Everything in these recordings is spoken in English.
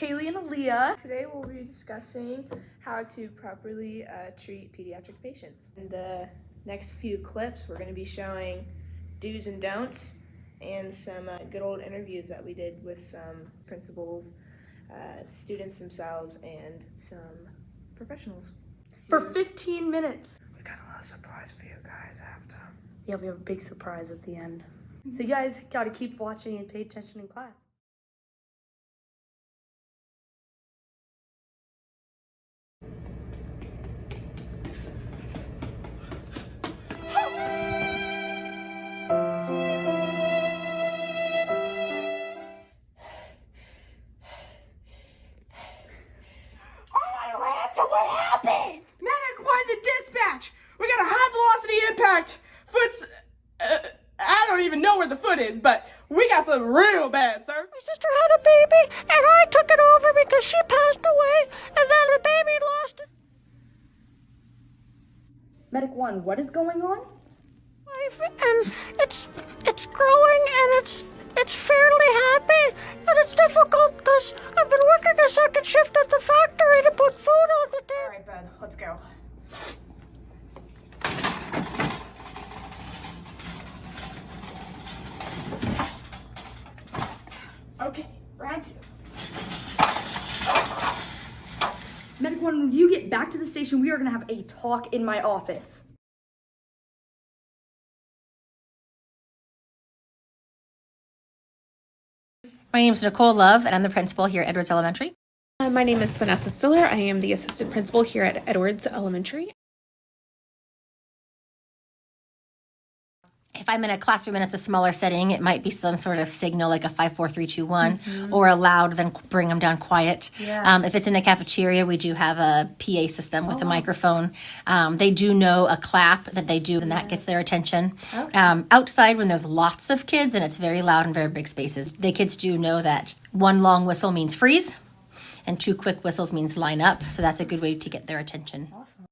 Haylee and Aliya. Today we'll be discussing how to properly treat pediatric patients. In the next few clips, we're going to be showing do's and don'ts and some good old interviews that we did with some principals, students themselves, and some professionals. For 15 minutes. We got a little surprise for you guys after. Yeah, we have a big surprise at the end. So you guys got to keep watching and pay attention in class. What happened? Medic, why the dispatch? We got a high velocity impact. Foot's, I don't even know where the foot is, but we got something real bad, sir. My sister had a baby, and I took it over because she passed away, and then the baby lost it. Medic 1, what is going on? And it's growing, and it's fairly happy, and it's difficult because I've been working a second shift at the factory to put food on the table. All right, bud, let's go. Okay, round 2. Medic 1, when you get back to the station, we are going to have a talk in my office. My name is Nicole Love, and I'm the principal here at Edwards Elementary. My name is Vanessa Siller. I am the assistant principal here at Edwards Elementary. If I'm in a classroom and it's a smaller setting, it might be some sort of signal like a 5, 4, 3, 2, 1, or a loud, then bring them down quiet. Yeah. If it's in the cafeteria, we do have a PA system with a microphone. They do know a clap that they do, and that gets their attention. Okay. Outside, when there's lots of kids and it's very loud and very big spaces, the kids do know that 1 long whistle means freeze, and 2 quick whistles means line up. So that's a good way to get their attention. Awesome.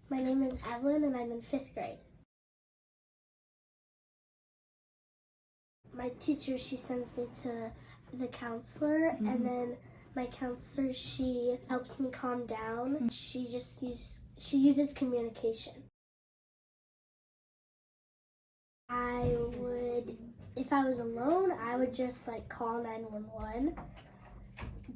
My name is Evelyn, and I'm in 5th grade. My teacher, she sends me to the counselor, and then my counselor, she helps me calm down. She uses communication. If I was alone, I would just call 911.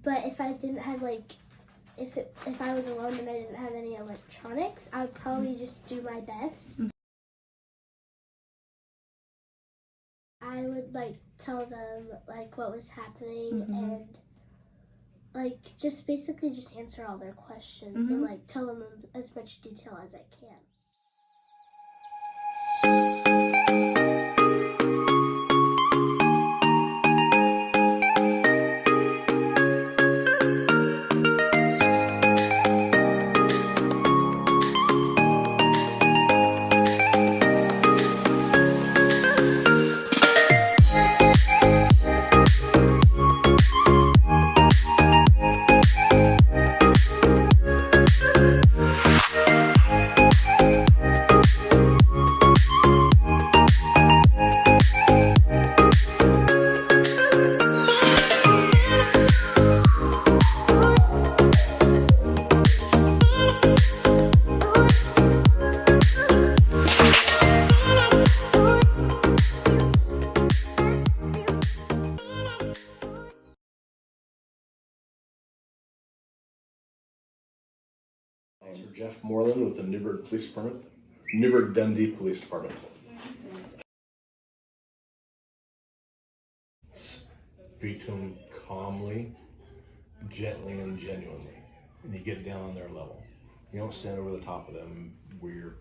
But if I didn't have if I was alone and I didn't have any electronics, I would probably just do my best. I would tell them what was happening and just basically just answer all their questions and tell them as much detail as I can. Officer Jeff Moreland with the Newburgh Dundee Police Department. Speak to them calmly, gently, and genuinely, and you get down on their level. You don't stand over the top of them where you're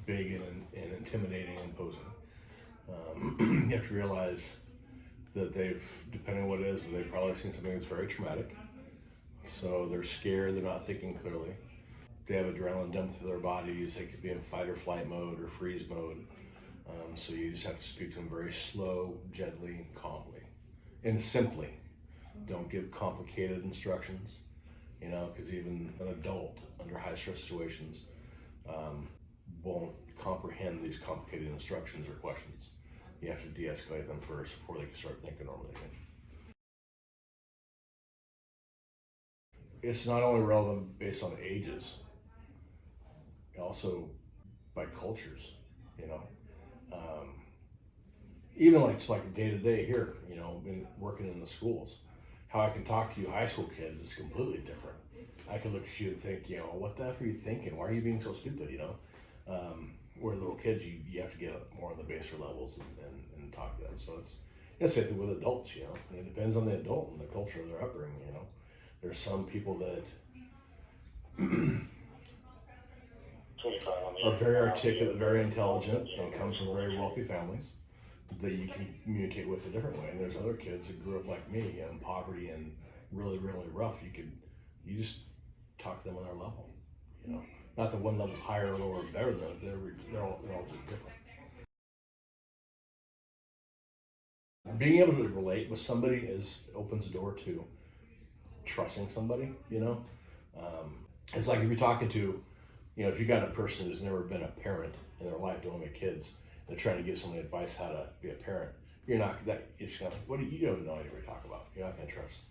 big and intimidating and imposing. You have to realize that depending on what it is, but they've probably seen something that's very traumatic. So they're scared, they're not thinking clearly. they have adrenaline dumped through their bodies. They could be in fight or flight mode or freeze mode. So you just have to speak to them very slow, gently, calmly, and simply. Don't give complicated instructions, you know, because even an adult under high stress situations won't comprehend these complicated instructions or questions. You have to de-escalate them first before they can start thinking normally. It's not only relevant based on ages, also by cultures, you know. Even like day to day here, you know, working in the schools, how I can talk to you high school kids is completely different. I can look at you and think, you know, what the F are you thinking? Why are you being so stupid, you know? Where little kids, you have to get up more on the baser levels and talk to them. So it's the same thing with adults, you know. It depends on the adult and the culture of their upbringing, you know. There's some people that are very articulate, very intelligent, and come from very wealthy families that you can communicate with a different way. And there's other kids that grew up like me in poverty and really, really rough. You just talk to them on their level, you know. Not that one level's higher or lower or better than the they're all just different. Being able to relate with somebody opens the door to trusting somebody, you know. It's like if you're talking to, you know, if you got a person who's never been a parent in their life, don't have kids, they're trying to give somebody advice how to be a parent. You're not that. It's kind of like, what do you don't know anybody to talk about? You're not going to trust.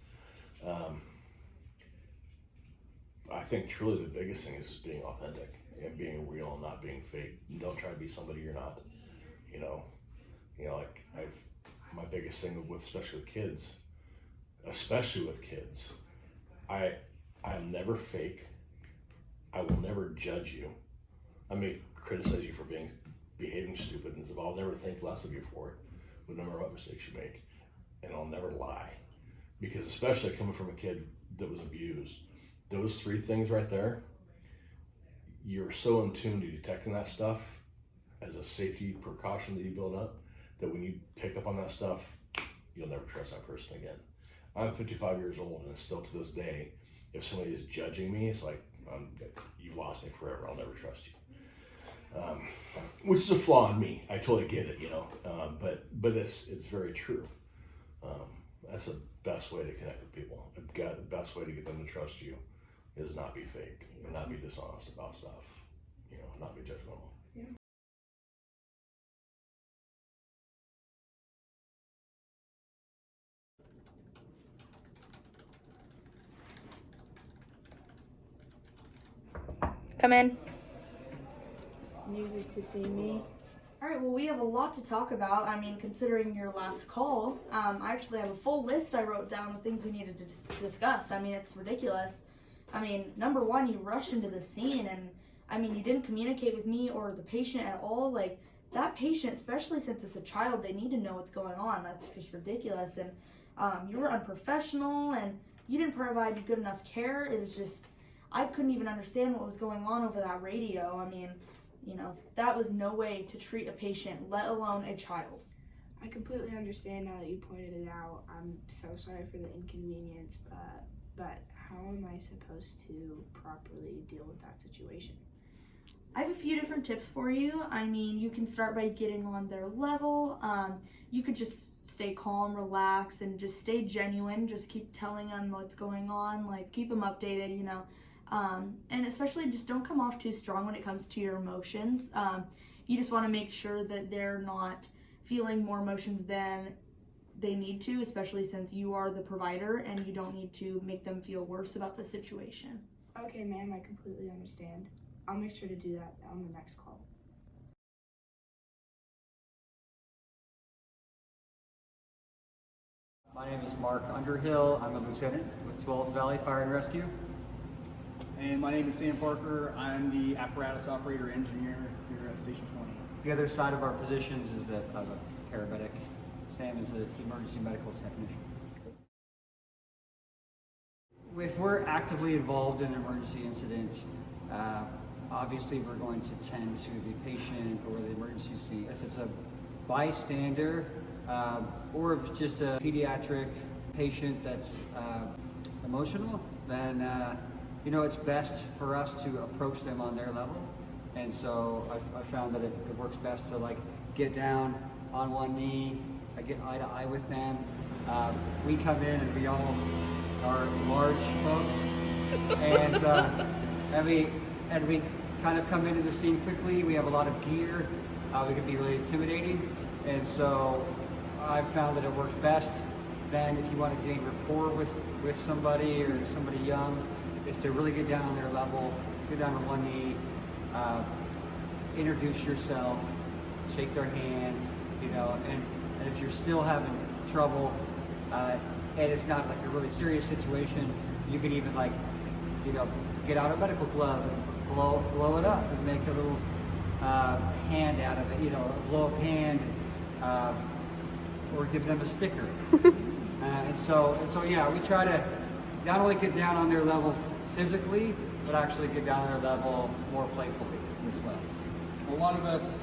I think truly the biggest thing is being authentic and being real and not being fake. And don't try to be somebody you're not. You know, like my biggest thing with especially with kids, I'm never fake. I will never judge you. I may criticize you for behaving stupid, and I'll never think less of you for it, no matter what mistakes you make. And I'll never lie. Because especially coming from a kid that was abused, those three things right there, you're so in tune to detecting that stuff as a safety precaution that you build up, that when you pick up on that stuff, you'll never trust that person again. I'm 55 years old, and still to this day, if somebody is judging me, it's like, you've lost me forever, I'll never trust you. Which is a flaw in me. I totally get it, you know, but it's very true. That's the best way to connect with people. The best way to get them to trust you is not be fake and not be dishonest about stuff, you know, not be judgmental. Yeah. Come in. New to see me. All right, well, we have a lot to talk about. I mean, considering your last call, I actually have a full list I wrote down of things we needed to discuss. I mean, it's ridiculous. I mean, number one, you rushed into the scene, and I mean, you didn't communicate with me or the patient at all. Like, that patient, especially since it's a child, they need to know what's going on. That's just ridiculous. And you were unprofessional, and you didn't provide good enough care. It was just, I couldn't even understand what was going on over that radio. I mean, you know, that was no way to treat a patient, let alone a child. I completely understand now that you pointed it out. I'm so sorry for the inconvenience, but how am I supposed to properly deal with that situation? I have a few different tips for you. I mean, you can start by getting on their level. You could just stay calm, relax, and just stay genuine. Just keep telling them what's going on, like keep them updated, you know. And especially just don't come off too strong when it comes to your emotions. You just want to make sure that they're not feeling more emotions than they need to, especially since you are the provider and you don't need to make them feel worse about the situation. Okay, ma'am, I completely understand. I'll make sure to do that on the next call. My name is Mark Underhill. I'm a lieutenant with 12th Valley Fire and Rescue. And my name is Sam Parker. I'm the apparatus operator engineer here at Station 20. The other side of our positions is that of a paramedic. Sam is an emergency medical technician. If we're actively involved in an emergency incident, obviously we're going to tend to the patient or the emergency scene. If it's a bystander or if it's just a pediatric patient that's emotional, then you know, it's best for us to approach them on their level. And so I found that it works best to like get down on one knee, I get eye to eye with them. We come in and we all are large folks, and we kind of come into the scene quickly. We have a lot of gear. We can be really intimidating, and so I've found that it works best then if you want to gain rapport with somebody or somebody young, is to really get down on their level, get down on one knee, introduce yourself, shake their hand, you know, and if you're still having trouble, and it's not like a really serious situation, you can even like, you know, get out a medical glove and blow it up and make a little hand out of it, you know, a blow up hand, or give them a sticker. And so yeah, we try to not only get down on their level physically, but actually get down on their level more playfully as well. A lot of us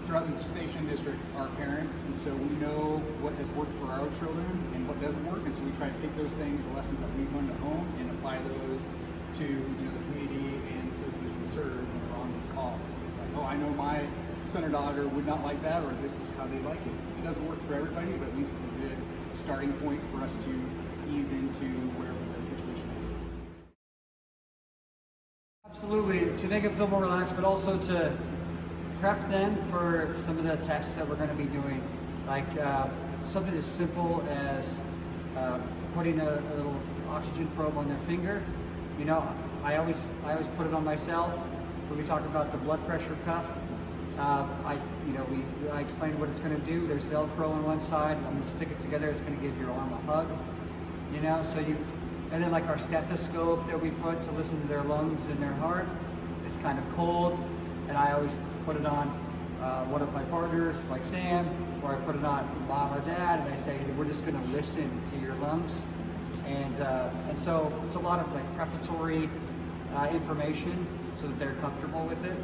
throughout the station district are parents, and so we know what has worked for our children and what doesn't work, and so we try to take those things, the lessons that we've learned at home, and apply those to, you know, the community and the citizens we serve when we're on these calls. It's like, oh, I know my son or daughter would not like that, or this is how they like it. It doesn't work for everybody, but at least it's a good starting point for us to ease into wherever the situation is. Absolutely, to make it feel more relaxed, but also to prep them for some of the tests that we're going to be doing, like something as simple as putting a little oxygen probe on their finger. You know, I always put it on myself when we talk about the blood pressure cuff. I explained what it's going to do. There's Velcro on one side. I'm going to stick it together. It's going to give your arm a hug. You know, and then like our stethoscope that we put to listen to their lungs and their heart. It's kind of cold, and I always put it on one of my partners, like Sam, or I put it on mom or dad, and I say, we're just going to listen to your lungs. And so it's a lot of like preparatory information so that they're comfortable with it.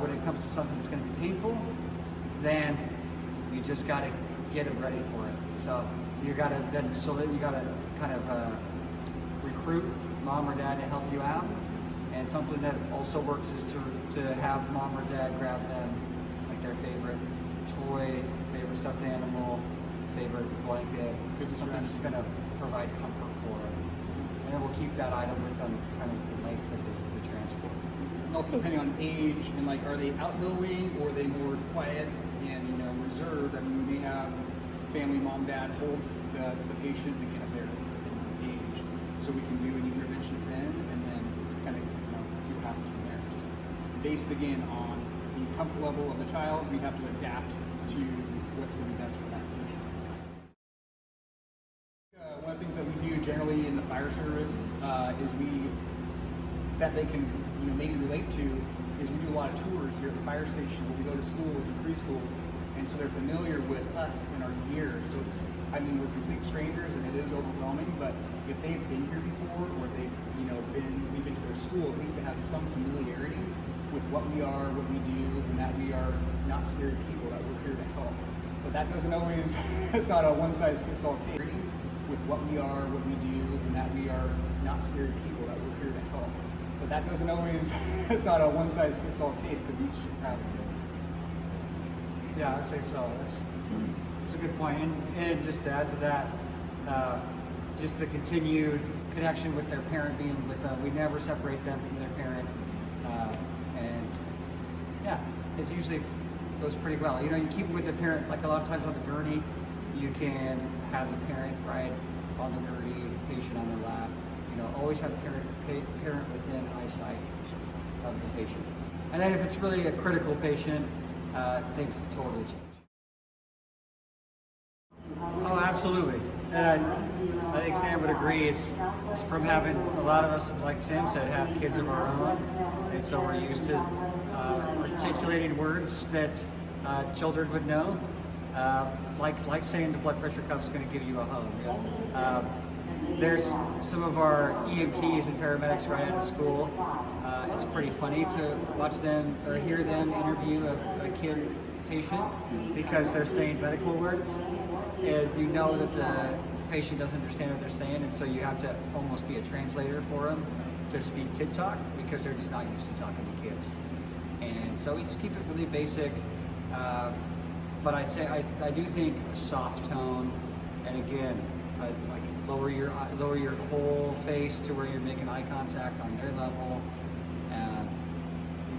When it comes to something that's going to be painful, then you just got to get them ready for it. So you got to kind of recruit mom or dad to help you out. And something that also works is to have mom or dad grab them like their favorite toy, favorite stuffed animal, favorite blanket, something that's going to provide comfort for them. And then we'll keep that item with them kind of the length of the transport. And also depending on age and like, are they outgoing or are they more quiet and, you know, reserved? I mean, we may have family, mom, dad hold the patient again if they're age, so we can do any interventions then, and then kind of, you know, see what happens from there. Just based again on the comfort level of the child, we have to adapt to what's going to be best for that patient. One of the things that we do generally in the fire service is that they can, you know, maybe relate to, is we do a lot of tours here at the fire station where we go to schools and preschools, and so they're familiar with us and our gear. So it's, I mean, we're complete strangers and it is overwhelming, but if they've been here before, or they've, you know, we've been to their school, at least they have some familiarity with what we are, what we do, and that we are not scary people, that we're here to help. But that doesn't always, it's not a one-size-fits-all case. With what we are, what we do, and that we are not scary people, that we're here to help. But that doesn't always, it's not a one-size-fits-all case, because each child is different. Yeah, I'd say so. That's a good point. And just to add to that, just the continued connection with their parent being with them. We never separate them from their parent. And yeah, it usually goes pretty well. You know, you keep them with the parent, like a lot of times on the gurney, you can have the parent ride on the gurney, patient on their lap. You know, always have parent within eyesight of the patient. And then if it's really a critical patient, things totally change. Oh, absolutely. And I think Sam would agree. It's from having a lot of us, like Sam said, have kids of our own, and so we're used to articulating words that children would know. Like saying the blood pressure cuff is going to give you a hug. There's some of our EMTs and paramedics right out of school. It's pretty funny to watch them or hear them interview a patient, because they're saying medical words, and you know that patient doesn't understand what they're saying, and so you have to almost be a translator for them to speak kid talk because they're just not used to talking to kids. And so we just keep it really basic. But I'd say I do think a soft tone, and again, like lower your whole face to where you're making eye contact on their level.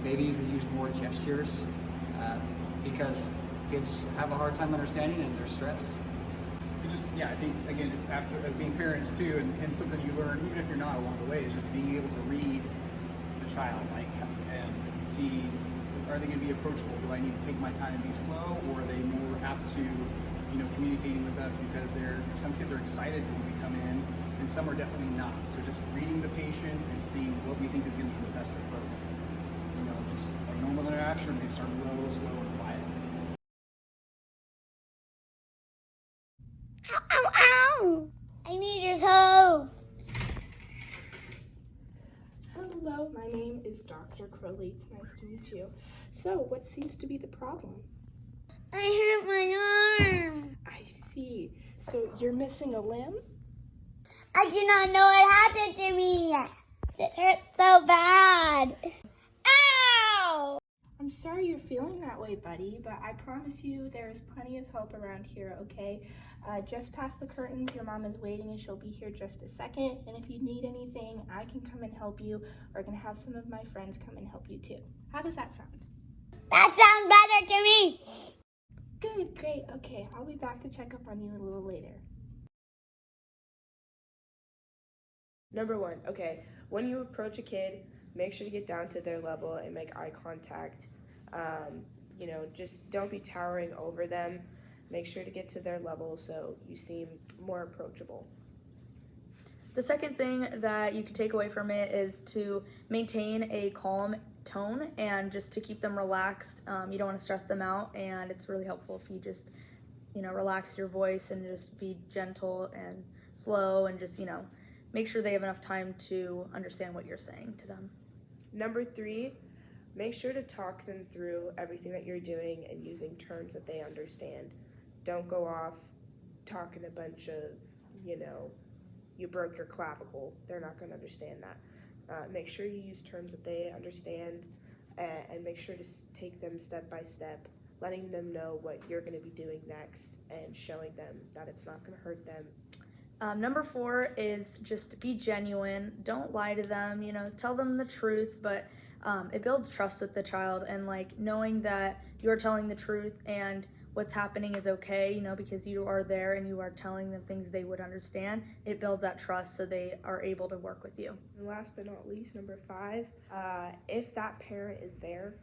Maybe even use more gestures because kids have a hard time understanding and they're stressed. I think again, after as being parents too, and something you learn even if you're not along the way is just being able to read the child, like, and see, are they going to be approachable? Do I need to take my time and be slow, or are they more apt to, communicating with us because some kids are excited when we come in, and some are definitely not. So just reading the patient and seeing what we think is going to be the best approach. Just a normal interaction, they start low, slow, and quiet. Ow, ow, ow! I need your help. Hello, my name is Dr. Crowley. It's nice to meet you. So, what seems to be the problem? I hurt my arm. I see. So, you're missing a limb? I do not know what happened to me. It hurts so bad. Ow! I'm sorry you're feeling that way, buddy, but I promise you there is plenty of help around here, okay? Just past the curtains, your mom is waiting and she'll be here just a second. And if you need anything, I can come and help you, or I can have some of my friends come and help you too. How does that sound? That sounds better to me. Good, great, okay. I'll be back to check up on you a little later. Number 1, okay, when you approach a kid, make sure to get down to their level and make eye contact. Just don't be towering over them. Make sure to get to their level so you seem more approachable. The second thing that you can take away from it is to maintain a calm tone and just to keep them relaxed. You don't want to stress them out, and it's really helpful if you just, relax your voice and just be gentle and slow and just, make sure they have enough time to understand what you're saying to them. Number 3, make sure to talk them through everything that you're doing and using terms that they understand. Don't go off talking a bunch of, you broke your clavicle. They're not going to understand that. Make sure you use terms that they understand and make sure to take them step by step, letting them know what you're going to be doing next and showing them that it's not going to hurt them. Number 4 is just be genuine. Don't lie to them, tell them the truth, but it builds trust with the child, and knowing that you're telling the truth and what's happening is okay, because you are there and you are telling them things they would understand. It builds that trust so they are able to work with you. And last but not least, number 5, if that parent is there,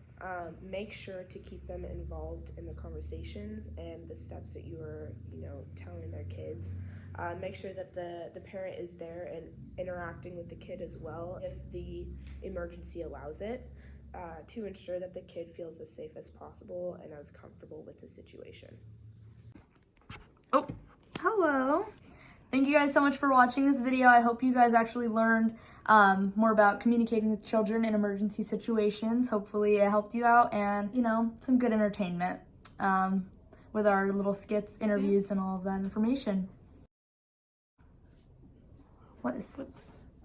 make sure to keep them involved in the conversations and the steps that you are, telling their kids. Make sure that the parent is there and interacting with the kid as well if the emergency allows it, to ensure that the kid feels as safe as possible and as comfortable with the situation. Oh, hello. Thank you guys so much for watching this video. I hope you guys actually learned more about communicating with children in emergency situations. Hopefully it helped you out and, some good entertainment with our little skits, interviews, and all of that information.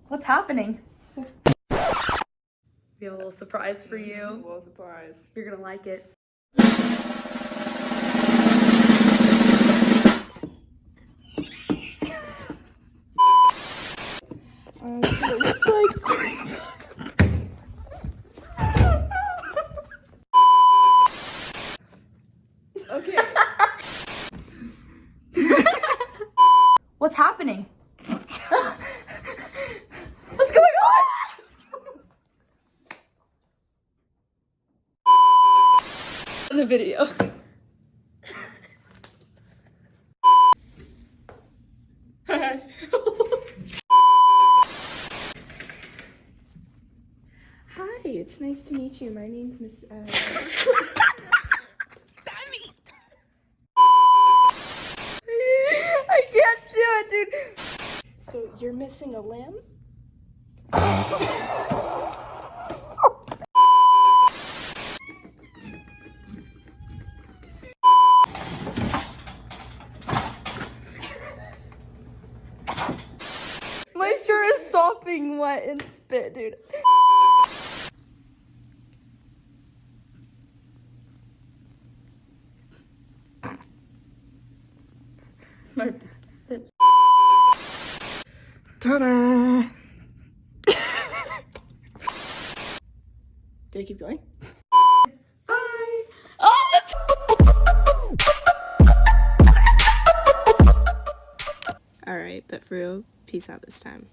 What's happening? We have a little surprise for you. A little surprise. You're gonna like it. So it looks like... Okay. What's happening? What's going on? The video. Hi. Hi, it's nice to meet you. My name's Miss... I can't do it, dude. So you're missing a limb? My shirt is sopping wet in spit, dude. Ta-da! Do I keep going? Bye! Oh, that's... Alright, but for real, peace out this time.